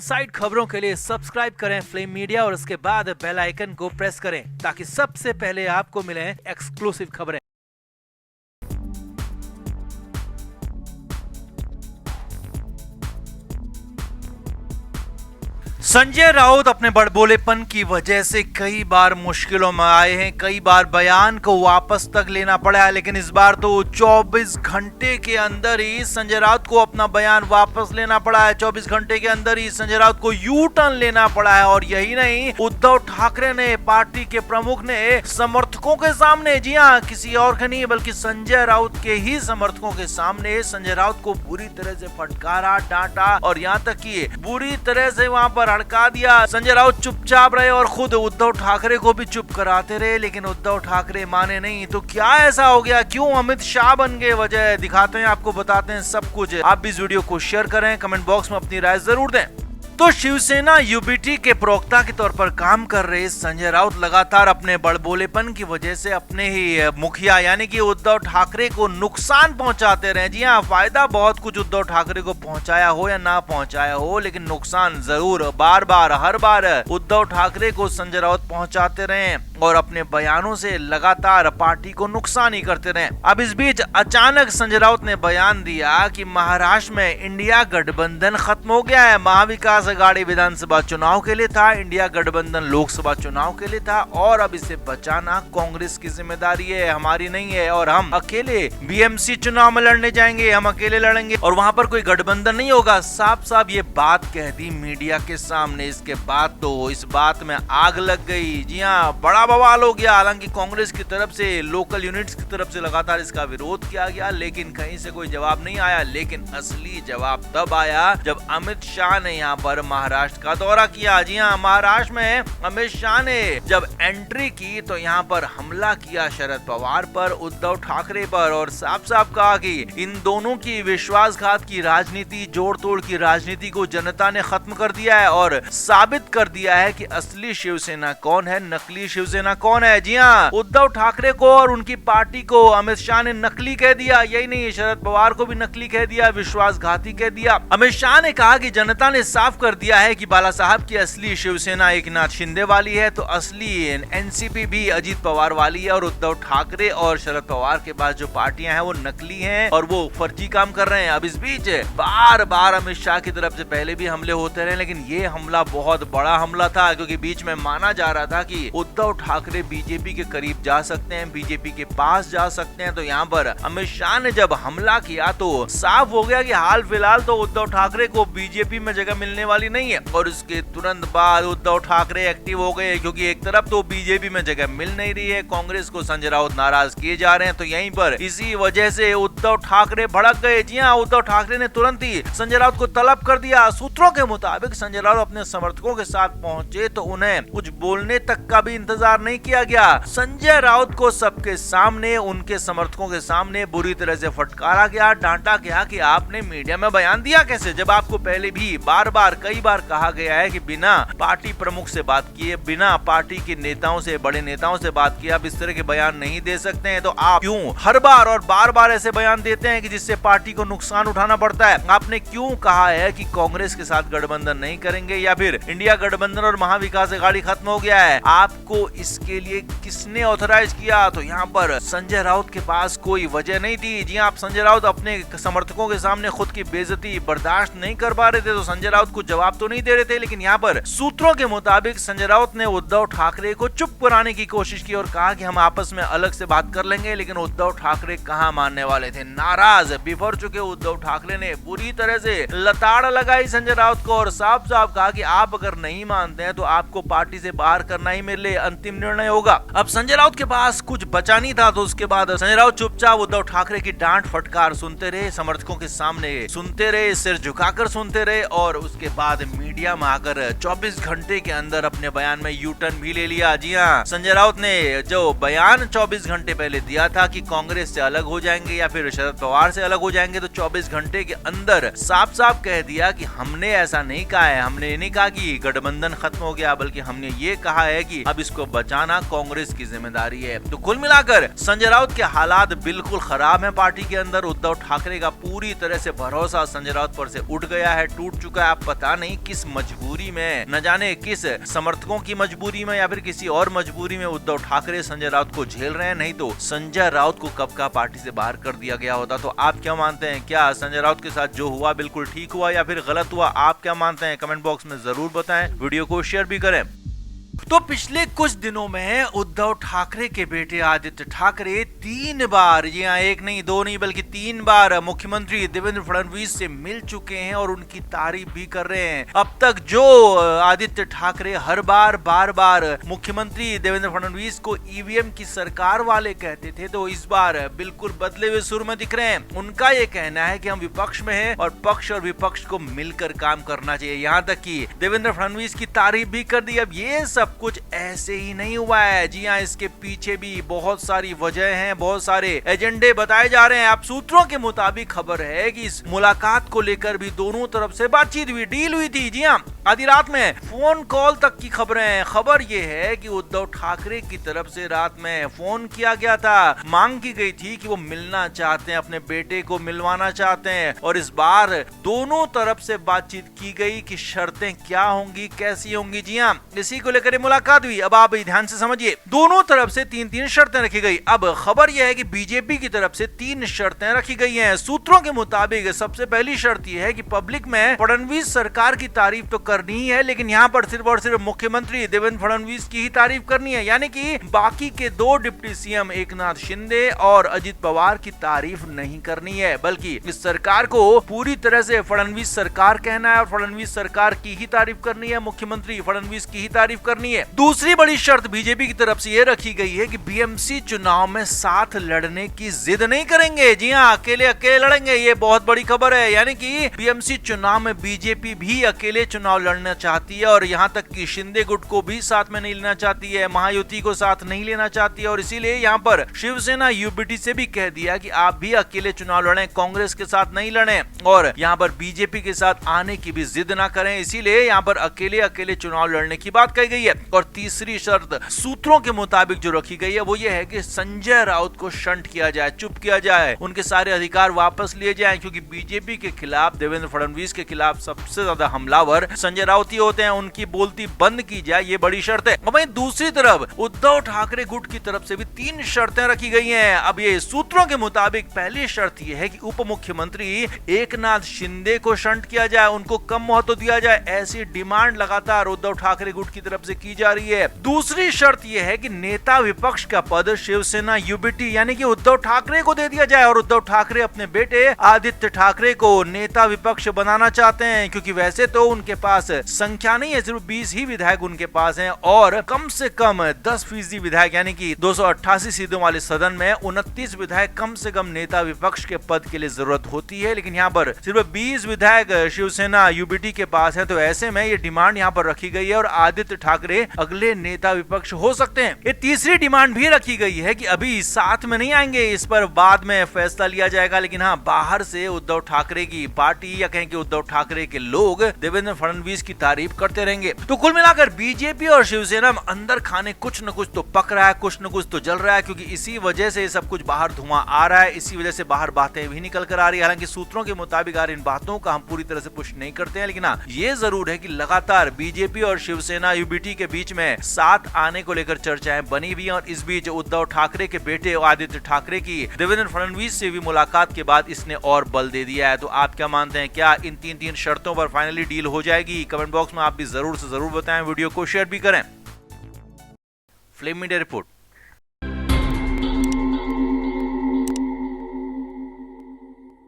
Side खबरों के लिए सब्सक्राइब करें फ्लेम मीडिया और उसके बाद बेल आइकन को प्रेस करें ताकि सबसे पहले आपको मिले एक्सक्लूसिव खबरें। संजय राउत अपने बड़बोलेपन की वजह से कई बार मुश्किलों में आए हैं, कई बार बयान को वापस तक लेना पड़ा है, लेकिन इस बार तो 24 घंटे के अंदर ही संजय राउत को अपना बयान वापस लेना पड़ा है। 24 घंटे के अंदर ही संजय राउत को यू टर्न लेना पड़ा है। और यही नहीं, उद्धव ठाकरे ने, पार्टी के प्रमुख ने समर्थकों के सामने, जी हाँ, किसी और के नहीं बल्कि संजय राउत के ही समर्थकों के सामने संजय राउत को बुरी तरह से फटकारा, डांटा और यहाँ तक कि बुरी तरह से वहां पर हड़का दिया। संजय राउत चुपचाप रहे और खुद उद्धव ठाकरे को भी चुप कराते रहे, लेकिन उद्धव ठाकरे माने नहीं। तो क्या ऐसा हो गया, क्यों अमित शाह बन गए वजह, दिखाते हैं आपको, बताते हैं सब कुछ। आप भी इस वीडियो को शेयर करें, कमेंट बॉक्स में अपनी राय जरूर दें। तो शिवसेना यूबीटी के प्रवक्ता के तौर पर काम कर रहे संजय राउत लगातार अपने बड़बोलेपन की वजह से अपने ही मुखिया यानी कि उद्धव ठाकरे को नुकसान पहुंचाते रहे। जी हाँ, फायदा बहुत कुछ उद्धव ठाकरे को पहुंचाया हो या ना पहुंचाया हो, लेकिन नुकसान जरूर बार बार हर बार उद्धव ठाकरे को संजय राउत पहुंचाते रहे और अपने बयानों से लगातार पार्टी को नुकसान ही करते रहे। अब इस बीच अचानक संजय राउत ने बयान दिया कि महाराष्ट्र में इंडिया गठबंधन खत्म हो गया है। महाविकास अघाड़ी विधानसभा चुनाव के लिए था, इंडिया गठबंधन लोकसभा चुनाव के लिए था और अब इसे बचाना कांग्रेस की जिम्मेदारी है, हमारी नहीं है। और हम अकेले बीएमसी चुनाव में लड़ने जाएंगे, हम अकेले लड़ेंगे और वहां पर कोई गठबंधन नहीं होगा। साफ साफ ये बात कह दी मीडिया के सामने। इसके बाद तो इस बात में आग लग गई। जी हाँ, बड़ा बवाल हो गया। हालांकि कांग्रेस की तरफ से, लोकल यूनिट्स की तरफ से लगातार इसका विरोध किया गया, लेकिन कहीं से कोई जवाब नहीं आया। लेकिन असली जवाब तब आया जब अमित शाह ने यहाँ पर महाराष्ट्र का दौरा किया। जी हाँ, महाराष्ट्र में अमित शाह ने जब एंट्री की तो यहाँ पर हमला किया शरद पवार पर, उद्धव ठाकरे पर और साफ साफ कहा कि इन दोनों की विश्वासघात की राजनीति, जोड़ तोड़ की राजनीति को जनता ने खत्म कर दिया है और साबित कर दिया है कि असली शिवसेना कौन है, नकली शिवसेना कौन है। जी हाँ, उद्धव ठाकरे को और उनकी पार्टी को अमित शाह ने नकली कह दिया। यही नहीं, शरद पवार को भी नकली कह दिया, विश्वासघाती कह दिया। अमित शाह ने कहा कि जनता ने साफ कर दिया है कि बाला साहब की असली शिवसेना एकनाथ शिंदे वाली है, तो असली एनसीपी भी अजीत पवार वाली है और उद्धव ठाकरे और शरद पवार के पास जो पार्टियां हैं वो नकली हैं और वो फर्जी काम कर रहे हैं। अब इस बीच बार बार अमित शाह की तरफ से पहले भी हमले होते रहे, लेकिन ये हमला बहुत बड़ा हमला था क्योंकि बीच में माना जा रहा था कि उद्धव ठाकरे बीजेपी के करीब जा सकते हैं, बीजेपी के पास जा सकते हैं। तो यहाँ पर अमित शाह ने जब हमला किया तो साफ हो गया कि हाल फिलहाल तो उद्धव ठाकरे को बीजेपी में जगह मिलने वाली नहीं है। और उसके तुरंत बाद उद्धव ठाकरे एक्टिव हो गए क्योंकि एक तरफ तो बीजेपी में जगह मिल नहीं रही है, कांग्रेस को संजय राउत नाराज किए जा रहे हैं, तो यहीं पर इसी वजह से उद्धव ठाकरे भड़क गए। जी हाँ, उद्धव ठाकरे ने तुरंत ही संजय राउत को तलब कर दिया। सूत्रों के मुताबिक संजय राउत अपने समर्थकों के साथ पहुंचे तो उन्हें कुछ बोलने तक का भी इंतजार नहीं किया गया। संजय राउत को सबके सामने, उनके समर्थकों के सामने बुरी तरह से फटकारा गया, डांटा गया कि आपने मीडिया में बयान दिया कैसे, जब आपको पहले भी बार बार कई बार कहा गया है कि बिना पार्टी प्रमुख से बात किए, बिना पार्टी के नेताओं से, बड़े नेताओं से बात किए आप इस तरह के बयान नहीं दे सकते हैं। तो आप क्यों हर बार और बार बार ऐसे बयान देते हैं कि जिससे पार्टी को नुकसान उठाना पड़ता है। आपने क्यों कहा है कि कांग्रेस के साथ गठबंधन नहीं करेंगे या फिर इंडिया गठबंधन और महाविकास अघाड़ी खत्म हो गया है, आपको इसके लिए किसने ऑथराइज किया। तो यहाँ पर संजय राउत के पास कोई वजह नहीं थी। जी आप संजय राउत अपने समर्थकों के सामने खुद की बेइज्जती बर्दाश्त नहीं कर पा रहे थे, तो संजय राउत को जवाब तो नहीं दे रहे थे। लेकिन यहाँ पर सूत्रों के मुताबिक संजय राउत ने उद्धव ठाकरे को चुप कराने की कोशिश की और कहा कि हम आपस में अलग से बात कर लेंगे, लेकिन उद्धव ठाकरे कहाँ मानने वाले थे। नाराज, बिफर चुके उद्धव ठाकरे ने बुरी तरह से लताड़ लगाई संजय राउत को और साफ साफ कहा कि आप अगर नहीं मानते हैं तो आपको पार्टी से बाहर करना ही मेरे लिए अंतिम निर्णय होगा। अब संजय राउत के पास कुछ बचा नहीं था, तो उसके बाद संजय राउत चुपचाप उद्धव ठाकरे की डांट फटकार सुनते रहे, समर्थकों के सामने सुनते रहे, सिर झुकाकर सुनते रहे और उसके बाद मीडिया में आकर 24 घंटे के अंदर अपने बयान में यू टर्न भी ले लिया। जी हाँ, संजय राउत ने जो बयान 24 घंटे पहले दिया था कि कांग्रेस से अलग हो जाएंगे या फिर शरद पवार से अलग हो जाएंगे, तो 24 घंटे के अंदर साफ साफ कह दिया कि हमने ऐसा नहीं कहा है, हमने नहीं कहा कि गठबंधन खत्म हो गया, बल्कि हमने ये कहा है कि अब इसको बचाना कांग्रेस की जिम्मेदारी है। तो कुल मिलाकर संजय राउत के हालात बिल्कुल खराब हैं पार्टी के अंदर। उद्धव ठाकरे का पूरी तरह से भरोसा संजय राउत पर से उठ गया है, टूट चुका है। आप पता नहीं किस मजबूरी में, न जाने किस समर्थकों की मजबूरी में या फिर किसी और मजबूरी में उद्धव ठाकरे संजय राउत को झेल रहे हैं। नहीं तो संजय राउत को कब का पार्टी से बाहर कर दिया गया होता। तो आप क्या मानते हैं, क्या संजय राउत के साथ जो हुआ बिल्कुल ठीक हुआ या फिर गलत हुआ? आप क्या मानते हैं कमेंट बॉक्स में जरूर बताएं, वीडियो को शेयर भी करें। तो पिछले कुछ दिनों में उद्धव ठाकरे के बेटे आदित्य ठाकरे 3 बार, जी हाँ, 1 नहीं 2 नहीं बल्कि 3 बार मुख्यमंत्री देवेंद्र फडणवीस से मिल चुके हैं और उनकी तारीफ भी कर रहे हैं। अब तक जो आदित्य ठाकरे हर बार बार मुख्यमंत्री देवेंद्र फडणवीस को ईवीएम की सरकार वाले कहते थे, तो इस बार बिल्कुल बदले हुए सुर में दिख रहे हैं। उनका ये कहना है कि हम विपक्ष में हैं और पक्ष और विपक्ष को मिलकर काम करना चाहिए। यहाँ तक कि देवेंद्र फडणवीस की तारीफ भी कर दी। अब ये सब कुछ ऐसे ही नहीं हुआ है, जी हाँ, इसके पीछे भी बहुत सारी वजह हैं, बहुत सारे एजेंडे बताए जा रहे हैं। अब सूत्रों के मुताबिक खबर है कि इस मुलाकात को लेकर भी दोनों तरफ से बातचीत हुई, डील हुई थी। जी हाँ, आधी रात में फोन कॉल तक की खबरें हैं। खबर ये है कि उद्धव ठाकरे की तरफ से रात में फोन किया गया था, मांग की गई थी कि वो मिलना चाहते हैं, अपने बेटे को मिलवाना चाहते हैं। और इस बार दोनों तरफ से बातचीत की गई कि शर्तें क्या होंगी, कैसी होंगी। जी हाँ, इसी को लेकर मुलाकात हुई। अब आप ध्यान से समझिए, दोनों तरफ से 3-3 शर्तें रखी गई। अब खबर यह है कि बीजेपी की तरफ से 3 शर्तें रखी गई हैं। सूत्रों के मुताबिक सबसे पहली शर्त यह है कि पब्लिक में फडणवीस सरकार की तारीफ तो करनी ही है, लेकिन यहाँ पर सिर्फ और सिर्फ मुख्यमंत्री देवेंद्र फडणवीस की ही तारीफ करनी है। यानी कि बाकी के 2 डिप्टी सीएम एकनाथ शिंदे और अजित पवार की तारीफ नहीं करनी है, बल्कि इस सरकार को पूरी तरह से फडणवीस सरकार कहना है और फडणवीस सरकार की ही तारीफ करनी है, मुख्यमंत्री फडणवीस की ही तारीफ करनी है। दूसरी बड़ी शर्त बीजेपी की तरफ से यह रखी गई है कि बीएमसी चुनाव में साथ लड़ने की जिद नहीं करेंगे। जी हाँ, अकेले लड़ेंगे। ये बहुत बड़ी खबर है। यानी कि बीएमसी चुनाव में बीजेपी भी अकेले चुनाव लड़ना चाहती है और यहाँ तक कि शिंदे गुट को भी साथ में नहीं लेना चाहती है, महायुति को साथ नहीं लेना चाहती है। और इसीलिए यहाँ पर शिवसेना यूबीटी से भी कह दिया कि आप भी अकेले चुनाव लड़ें, कांग्रेस के साथ नहीं लड़ें और यहाँ पर बीजेपी के साथ आने की भी जिद ना करें। इसीलिए यहाँ पर अकेले चुनाव लड़ने की बात कही गई है। और तीसरी शर्त सूत्रों के मुताबिक जो रखी गई है वो ये है कि संजय राउत को शंट किया जाए, चुप किया जाए, उनके सारे अधिकार वापस लिए जाएं, क्योंकि बीजेपी के खिलाफ, देवेंद्र फडणवीस के खिलाफ सबसे ज्यादा हमलावर संजय राउत ही होते हैं। उनकी बोलती बंद की जाए, ये बड़ी शर्त है। वहीं दूसरी तरफ उद्धव ठाकरे गुट की तरफ से भी 3 शर्तें रखी गई हैं। अब ये सूत्रों के मुताबिक पहली शर्त यह है कि उप मुख्यमंत्री एकनाथ शिंदे को शंट किया जाए, उनको कम महत्व दिया जाए। ऐसी डिमांड लगातार उद्धव ठाकरे गुट की तरफ से की जा रही है। दूसरी शर्त यह है कि नेता विपक्ष का पद शिवसेना यूबीटी यानी कि उद्धव ठाकरे को दे दिया जाए और उद्धव ठाकरे अपने बेटे आदित्य ठाकरे को नेता विपक्ष बनाना चाहते हैं, क्योंकि वैसे तो उनके पास संख्या नहीं है, सिर्फ 20 ही विधायक उनके पास हैं और कम से कम 10% विधायक यानी कि 288 सीटों वाले सदन में 29 विधायक कम से कम नेता विपक्ष के पद के लिए जरूरत होती है। लेकिन यहाँ पर सिर्फ 20 विधायक शिवसेना यूबीटी के पास है, तो ऐसे में ये डिमांड यहाँ पर रखी गई है और आदित्य ठाकरे अगले नेता विपक्ष हो सकते हैं। ये तीसरी डिमांड भी रखी गई है कि अभी साथ में नहीं आएंगे, इस पर बाद में फैसला लिया जाएगा, लेकिन हाँ, बाहर से उद्धव ठाकरे की पार्टी या कहें कि उद्धव ठाकरे के लोग देवेंद्र फडणवीस की तारीफ करते रहेंगे। तो कुल मिलाकर बीजेपी और शिवसेना में अंदर खाने कुछ न कुछ तो पक रहा है, कुछ न कुछ तो जल रहा है, क्योंकि इसी वजह से सब कुछ बाहर धुआं आ रहा है, इसी वजह से बाहर बातें भी निकल कर आ रही है। हालांकि सूत्रों के मुताबिक इन बातों का हम पूरी तरह से पुष्टि नहीं करते हैं, लेकिन हाँ, ये जरूर है कि लगातार बीजेपी और शिवसेना यूबीटी के बीच में साथ आने को लेकर चर्चाएं बनी हुई हैं और इस बीच उद्धव ठाकरे के बेटे आदित्य ठाकरे की देवेंद्र फडणवीस से भी मुलाकात के बाद इसने और बल दे दिया है। तो आप क्या मानते हैं, क्या इन 3 शर्तों पर फाइनली डील हो जाएगी? कमेंट बॉक्स में आप भी जरूर से जरूर बताएं, वीडियो को शेयर भी करें। Flame media report.